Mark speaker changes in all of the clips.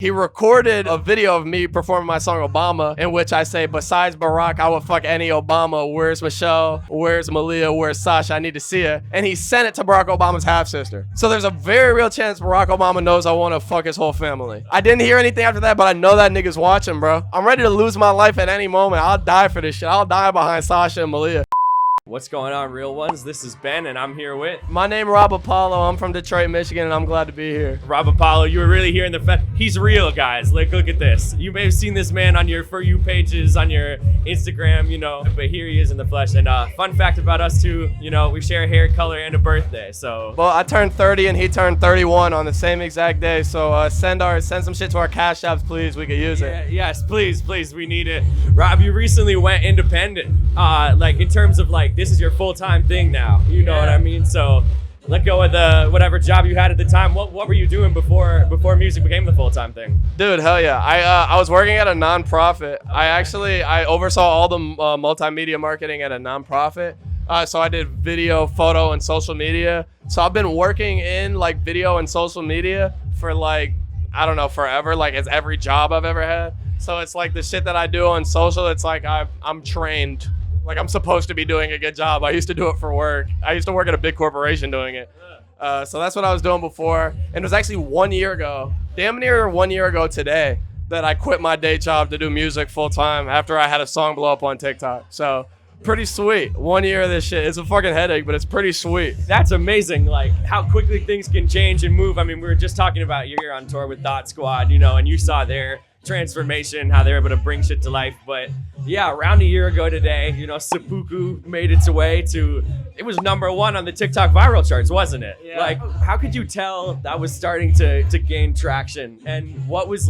Speaker 1: He recorded a video of me performing my song Obama, in which I say, besides Barack, I would fuck any Obama. Where's Michelle? Where's Malia? Where's Sasha? I need to see her. And he sent it to Barack Obama's half-sister. So there's a very real chance Barack Obama knows I want to fuck his whole family. I didn't hear anything after that, but I know that nigga's watching, bro. I'm ready to lose my life at any moment. I'll die for this shit. I'll die behind Sasha and Malia.
Speaker 2: What's going on, real ones? This is Ben, and I'm here with...
Speaker 1: My name is Rob Apollo. I'm from Detroit, Michigan, and I'm glad to be here.
Speaker 2: Rob Apollo, you were really here in the... He's real, guys. Like, look at this. You may have seen this man on your For You pages, on your Instagram, you know, but here he is in the flesh. And fun fact about us two, you know, we share a hair color and a birthday, so...
Speaker 1: Well, I turned 30 and he turned 31 on the same exact day, so send some shit to our cash apps, please. We could use it.
Speaker 2: Yes, please, we need it. Rob, you recently went independent. Like, in terms of, like, this is your full-time thing now, you know what I mean? So let go of the whatever job you had at the time. What were you doing before music became the full-time thing?
Speaker 1: Dude, hell yeah. I was working at a nonprofit. Okay. I oversaw all the multimedia marketing at a nonprofit. So I did video, photo, and social media. So I've been working in like video and social media for like, I don't know, forever. Like it's every job I've ever had. So it's like the shit that I do on social, it's like I'm trained. Like I'm supposed to be doing a good job. I used to do it for work. I used to work at a big corporation doing it. So that's what I was doing before. And it was actually 1 year ago, damn near 1 year ago today, that I quit my day job to do music full time after I had a song blow up on TikTok. So pretty sweet. 1 year of this shit. It's a fucking headache, but it's pretty sweet.
Speaker 2: That's amazing. Like how quickly things can change and move. I mean, we were just talking about you're on tour with Dot Squad, you know, and you saw their transformation, how they're able to bring shit to life. But yeah, around a year ago today, you know, SEPPUKU made its way to, it was #1 on the TikTok viral charts, wasn't it? Yeah. Like, how could you tell that was starting to gain traction? And what was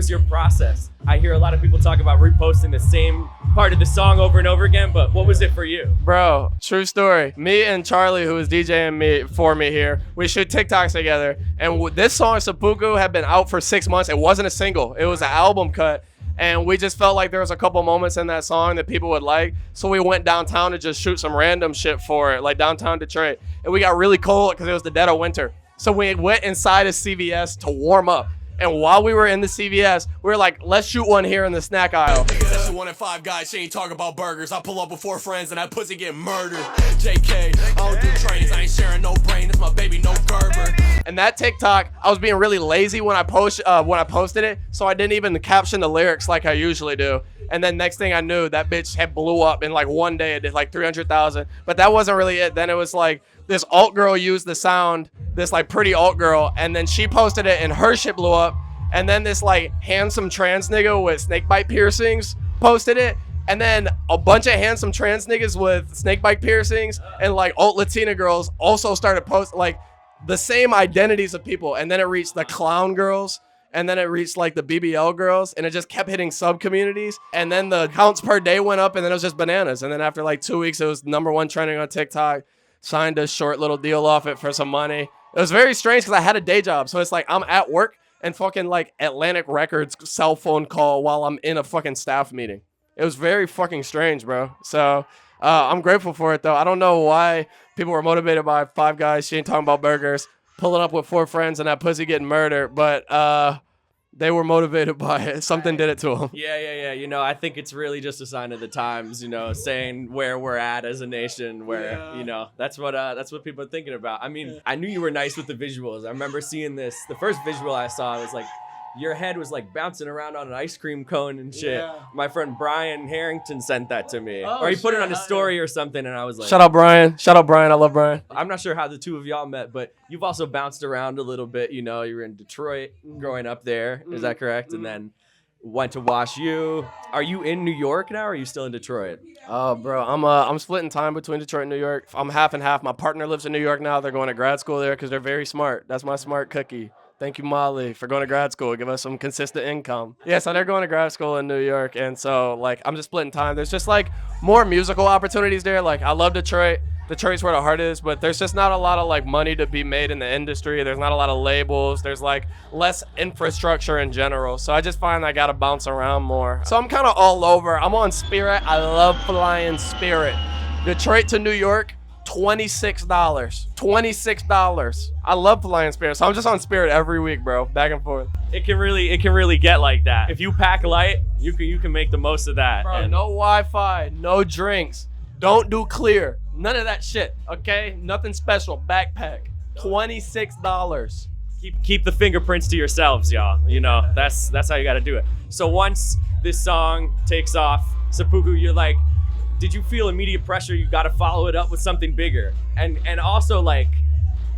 Speaker 2: your process? I hear a lot of people talk about reposting the same part of the song over and over again, but what was it for you?
Speaker 1: Bro, true story. Me and Charlie, who was DJing for me here, we shoot TikToks together. And this song, SEPPUKU, had been out for 6 months. It wasn't a single. It was an album cut. And we just felt like there was a couple moments in that song that people would like. So we went downtown to just shoot some random shit for it, like downtown Detroit. And we got really cold because it was the dead of winter. So we went inside a CVS to warm up. And while we were in the CVS, we were like, let's shoot one here in the snack aisle.
Speaker 3: That's 1 in 5 guys, she ain't talking about burgers. I pull up with 4 friends and that pussy get murdered. JK, I don't do trains, I ain't sharing no brain. It's my baby, no Gerber.
Speaker 1: And that TikTok, I was being really lazy when I posted it, so I didn't even caption the lyrics like I usually do. And then next thing I knew, that bitch had blew up in like one day. It did like 300,000. But that wasn't really it. Then it was like this alt girl used the sound, this like pretty alt girl, and then she posted it and her shit blew up. And then this like handsome trans nigga with snakebite piercings posted it. And then a bunch of handsome trans niggas with snakebite piercings and like alt Latina girls also started posting like the same identities of people. And then it reached the clown girls. And then it reached like the BBL girls, and it just kept hitting sub communities. And then the counts per day went up, and then it was just bananas. And then after like 2 weeks, it was #1 trending on TikTok. Signed a short little deal off it for some money. It was very strange because I had a day job. So it's like I'm at work and fucking like Atlantic Records cell phone call while I'm in a fucking staff meeting. It was very fucking strange, bro. So I'm grateful for it, though. I don't know why people were motivated by 5 guys. She ain't talking about burgers. Pulling up with 4 friends and that pussy getting murdered, but they were motivated by it. Something did it to them.
Speaker 2: Yeah. You know, I think it's really just a sign of the times, you know, saying where we're at as a nation, where, you know, that's what people are thinking about. I mean, I knew you were nice with the visuals. I remember seeing this. The first visual I saw was like, your head was like bouncing around on an ice cream cone and shit. Yeah. My friend Brian Harrington sent that to me. Or he put it on his story or something, and I was like...
Speaker 1: Shout out Brian. I love Brian.
Speaker 2: I'm not sure how the two of y'all met, but you've also bounced around a little bit. You know, you were in Detroit growing up there. Is that correct? And then went to Wash U. Are you in New York now, or are you still in Detroit?
Speaker 1: Oh, bro, I'm splitting time between Detroit and New York. I'm half and half. My partner lives in New York now. They're going to grad school there because they're very smart. That's my smart cookie. Thank you, Molly, for going to grad school. Give us some consistent income. Yeah, so they're going to grad school in New York. And so, like, I'm just splitting time. There's just, like, more musical opportunities there. Like, I love Detroit. Detroit's where the heart is. But there's just not a lot of, like, money to be made in the industry. There's not a lot of labels. There's, like, less infrastructure in general. So I just find I got to bounce around more. So I'm kind of all over. I'm on Spirit. I love flying Spirit. Detroit to New York, $26. $26. I love flying Spirit, so I'm just on Spirit every week, bro. Back and forth.
Speaker 2: It can really get like that. If you pack light, you can make the most of that.
Speaker 1: Bro,
Speaker 2: And
Speaker 1: no Wi-Fi, no drinks. Don't do clear. None of that shit, okay? Nothing special. Backpack. $26.
Speaker 2: keep the fingerprints to yourselves, y'all. You know, that's how you got to do it. So once this song takes off, Seppuku, you're like, did you feel immediate pressure? You got to follow it up with something bigger, and also like,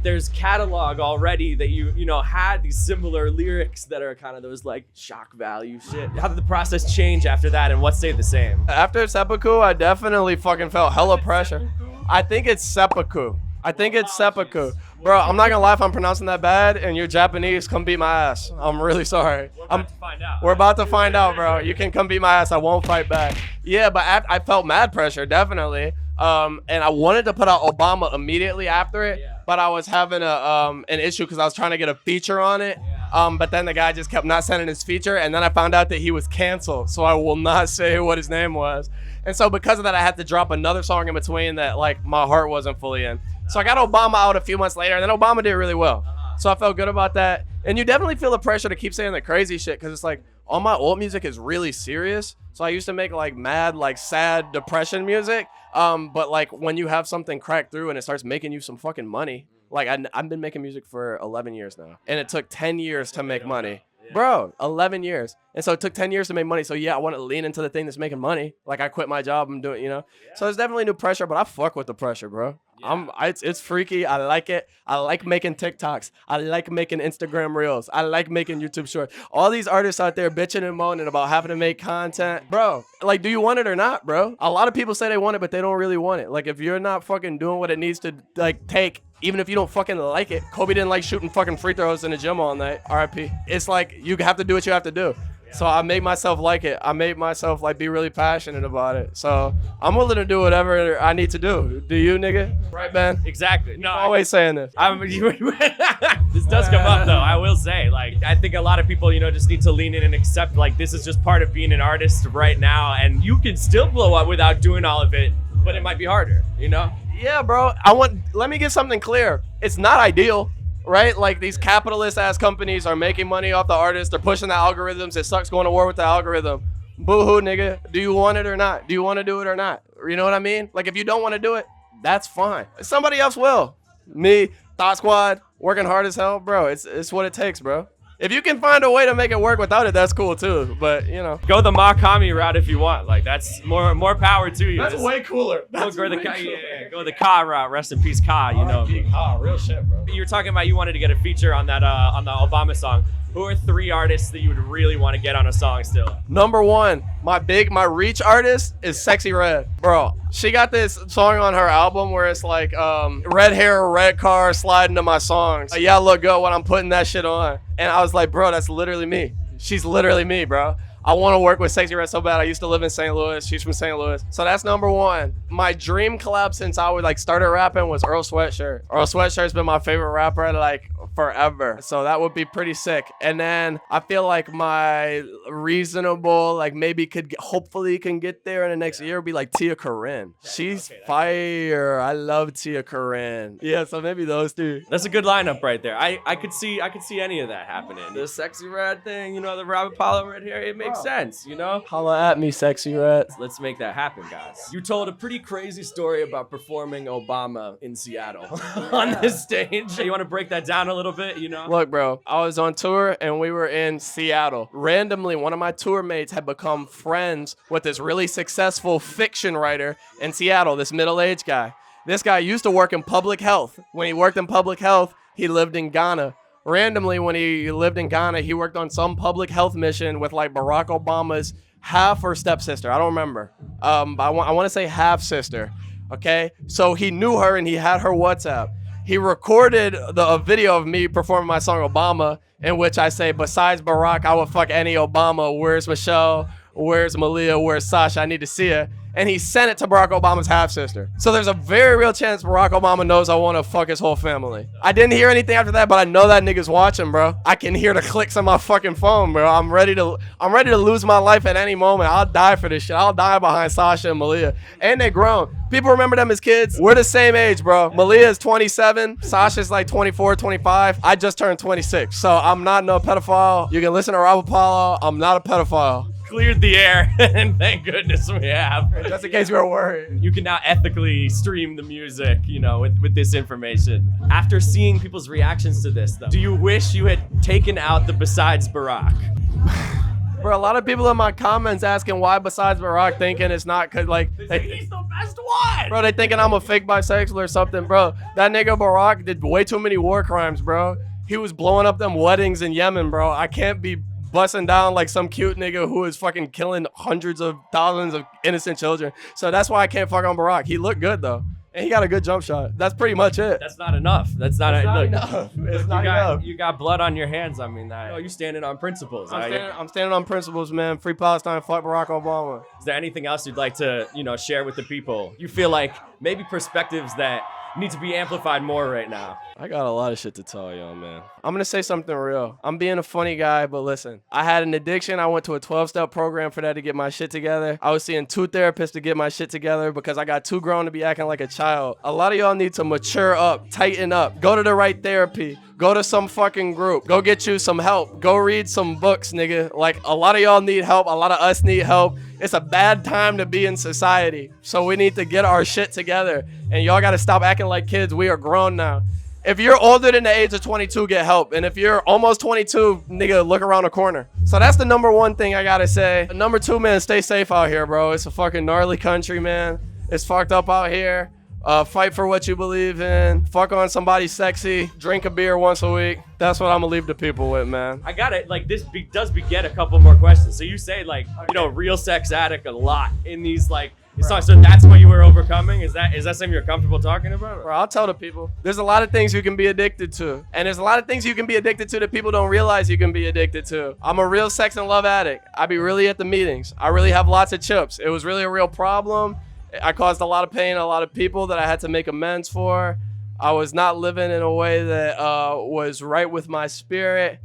Speaker 2: there's catalog already that you know had these similar lyrics that are kind of those like shock value shit. How did the process change after that, and what stayed the same?
Speaker 1: After Seppuku, I definitely fucking felt hella pressure. I think it's Seppuku. I think it's Seppuku. Bro, I'm not gonna lie, if I'm pronouncing that bad and you're Japanese, come beat my ass. I'm really sorry.
Speaker 2: We're about to find out.
Speaker 1: We're about to find out, bro. You can come beat my ass. I won't fight back. Yeah, but I felt mad pressure, definitely. And I wanted to put out Obama immediately after it, but I was having an issue because I was trying to get a feature on it. But then the guy just kept not sending his feature, and then I found out that he was canceled. So I will not say what his name was. And so because of that, I had to drop another song in between that like my heart wasn't fully in. So I got Obama out a few months later, and then Obama did really well. So I felt good about that. And you definitely feel the pressure to keep saying the crazy shit because it's like all my old music is really serious. So I used to make like mad, like sad depression music. But like when you have something crack through and it starts making you some fucking money, like I've been making music for 11 years now, and it took 10 years to make money. Bro, 11 years. And so it took 10 years to make money. So yeah, I want to lean into the thing that's making money. Like I quit my job and do it, you know? So there's definitely new pressure, but I fuck with the pressure, bro. It's freaky. I like it. I like making TikToks. I like making Instagram reels. I like making YouTube shorts. All these artists out there bitching and moaning about having to make content. Bro, like, do you want it or not, bro? A lot of people say they want it, but they don't really want it. Like, if you're not fucking doing what it needs to, like, take, even if you don't fucking like it. Kobe didn't like shooting fucking free throws in the gym all night. RIP. It's like, you have to do what you have to do. So I made myself like it. I made myself like be really passionate about it. So I'm willing to do whatever I need to do. Do you, nigga? Right, man?
Speaker 2: Exactly. No,
Speaker 1: I'm always saying this.
Speaker 2: This does come up though. I will say, like, I think a lot of people, you know, just need to lean in and accept like this is just part of being an artist right now, and you can still blow up without doing all of it, but it might be harder, you know?
Speaker 1: Yeah, bro. Let me get something clear. It's not ideal. Right? Like these capitalist ass companies are making money off the artists. They're pushing the algorithms. It sucks going to war with the algorithm. Boo-hoo, nigga. Do you want it or not? Do you want to do it or not? You know what I mean? Like if you don't want to do it, that's fine. Somebody else will. Me, Thought Squad, working hard as hell, bro. It's what it takes, bro. If you can find a way to make it work without it, that's cool too. But you know,
Speaker 2: go the Makami route if you want. Like that's more power to you.
Speaker 1: That's way cooler. That's
Speaker 2: go the Ka route. Rest in peace, Ka. You know,
Speaker 1: Ka, real shit, bro.
Speaker 2: You were talking about you wanted to get a feature on that on the Obama song. Who are 3 artists that you would really want to get on a song still?
Speaker 1: Number 1, my reach artist is Sexy Red. Bro, she got this song on her album where it's like red hair, red car, sliding to my songs. Yeah, I look good when I'm putting that shit on. And I was like, bro, that's literally me. She's literally me, bro. I want to work with Sexy Red so bad. I used to live in St. Louis. She's from St. Louis. So that's number 1. My dream collab since I would like started rapping was Earl Sweatshirt. Earl Sweatshirt's been my favorite rapper like forever. So that would be pretty sick. And then I feel like my reasonable, like maybe hopefully can get there in the next year would be like Tia Corinne. She's fire. I love Tia Corinne. Yeah, so maybe those 2.
Speaker 2: That's a good lineup right there. I could see any of that happening. The Sexy Red thing, you know, the Robert Paulo right here, it makes sense, you know?
Speaker 1: Holla at me, Sexy Red.
Speaker 2: Let's make that happen, guys. You told a pretty crazy story about performing Obama in Seattle on this stage. You want to break that down a little bit, you know?
Speaker 1: Look, bro, I was on tour and we were in Seattle. Randomly, one of my tour mates had become friends with this really successful fiction writer in Seattle, this middle-aged guy. This guy used to work in public health. When he worked in public health, he lived in Ghana. Randomly, when he lived in Ghana, he worked on some public health mission with like Barack Obama's half or stepsister. I don't remember. But I want to say half sister. Okay, so he knew her and he had her WhatsApp. He recorded a video of me performing my song Obama, in which I say, besides Barack, I would fuck any Obama. Where's Michelle? Where's Malia? Where's Sasha? I need to see her. and he sent it to Barack Obama's half-sister. So there's a very real chance Barack Obama knows I want to fuck his whole family. I didn't hear anything after that, but I know that nigga's watching, bro. I can hear the clicks on my fucking phone, bro. I'm ready to lose my life at any moment. I'll die for this shit. I'll die behind Sasha and Malia. And they grown. People remember them as kids. We're the same age, bro. Malia is 27. Sasha's like 24, 25. I just turned 26. So I'm not no pedophile. You can listen to Rob Apollo. I'm not a pedophile.
Speaker 2: Cleared the air, and thank goodness we have.
Speaker 1: Just in case you were worried.
Speaker 2: You can now ethically stream the music, you know, with this information. After seeing people's reactions to this, though, do you wish you had taken out the besides Barack?
Speaker 1: Bro, a lot of people in my comments asking why besides Barack, thinking it's not cause like
Speaker 2: He's the best one.
Speaker 1: bro, they thinking I'm a fake bisexual or something, bro. That nigga Barack did way too many war crimes, bro. He was blowing up them weddings in Yemen, bro. I can't be busting down like some cute nigga who is fucking killing hundreds of thousands of innocent children. So that's why I can't fuck on Barack. He looked good though. And he got a good jump shot. That's pretty much it.
Speaker 2: That's not enough. That's not
Speaker 1: enough. It's not enough.
Speaker 2: You got blood on your hands. I mean, you standing on principles.
Speaker 1: I'm standing on principles, man. Free Palestine, fuck Barack Obama.
Speaker 2: Is there anything else you'd like to, share with the people? You feel like maybe perspectives that need to be amplified more right now.
Speaker 1: I got a lot of shit to tell y'all, man. I'm gonna say something real. I'm being a funny guy, but listen, I had an addiction. I went to a 12-step program for that to get my shit together. I was seeing 2 therapists to get my shit together because I got too grown to be acting like a child. A lot of y'all need to mature up, tighten up, go to the right therapy. Go to some fucking group. Go get you some help. Go read some books, nigga. Like, a lot of y'all need help. A lot of us need help. It's a bad time to be in society. So we need to get our shit together. And y'all gotta stop acting like kids. We are grown now. If you're older than the age of 22, get help. And if you're almost 22, nigga, look around the corner. So that's the number 1 thing I gotta say. Number 2, man, stay safe out here, bro. It's a fucking gnarly country, man. It's fucked up out here. Fight for what you believe in. Fuck on somebody sexy. Drink a beer once a week. That's what I'm gonna leave the people with, man.
Speaker 2: I got it. Like, this does beget a couple more questions. So you say, like, real sex addict a lot in these, like, songs. So that's what you were overcoming? Is that something you're comfortable talking about?
Speaker 1: Bro, I'll tell the people. There's a lot of things you can be addicted to. And there's a lot of things you can be addicted to that people don't realize you can be addicted to. I'm a real sex and love addict. I be really at the meetings. I really have lots of chips. It was really a real problem. I caused a lot of pain, a lot of people that I had to make amends for. I was not living in a way that was right with my spirit.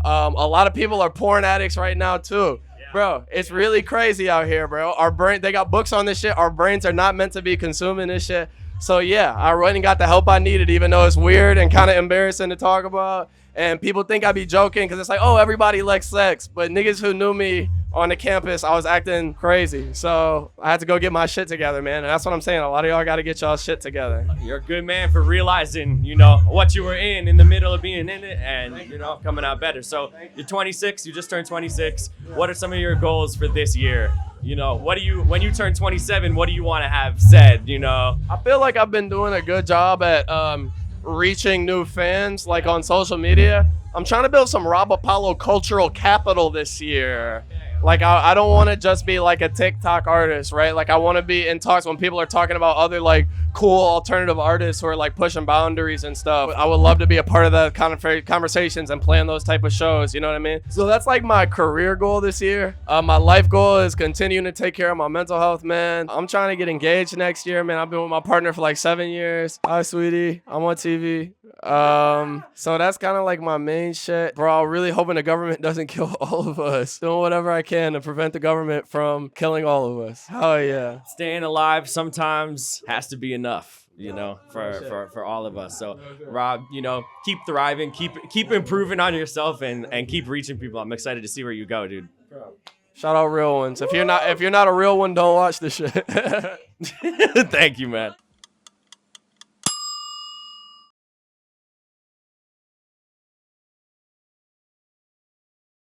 Speaker 1: A lot of people are porn addicts right now too. Yeah. Bro, it's really crazy out here, bro. They got books on this shit. Our brains are not meant to be consuming this shit. So yeah, I went and got the help I needed, even though it's weird and kind of embarrassing to talk about. And people think I be joking because it's like, oh, everybody likes sex. But niggas who knew me on the campus, I was acting crazy. So I had to go get my shit together, man. And that's what I'm saying. A lot of y'all got to get y'all shit together.
Speaker 2: You're a good man for realizing, what you were in the middle of being in it and, coming out better. So you're 26, you just turned 26. What are some of your goals for this year? When you turn 27, what do you want to have said,
Speaker 1: I feel like I've been doing a good job at reaching new fans, like on social media. I'm trying to build some Rob Apollo cultural capital this year. Like, I don't want to just be like a TikTok artist, right? Like, I want to be in talks when people are talking about other like cool alternative artists who are like pushing boundaries and stuff. I would love to be a part of the kind of conversations and plan those type of shows, you know what I mean? So that's like my career goal this year. My life goal is continuing to take care of my mental health, man. I'm trying to get engaged next year, man. I've been with my partner for like 7 years. Hi, sweetie. I'm on TV. So that's kind of like my main shit. Bro, I'm really hoping the government doesn't kill all of us. Doing whatever I can to prevent the government from killing all of us. Hell yeah.
Speaker 2: Staying alive sometimes has to be enough, for all of us. So Rob, keep thriving, keep improving on yourself and keep reaching people. I'm excited to see where you go, dude.
Speaker 1: Shout out real ones. If you're not a real one, don't watch this shit.
Speaker 2: Thank you, man.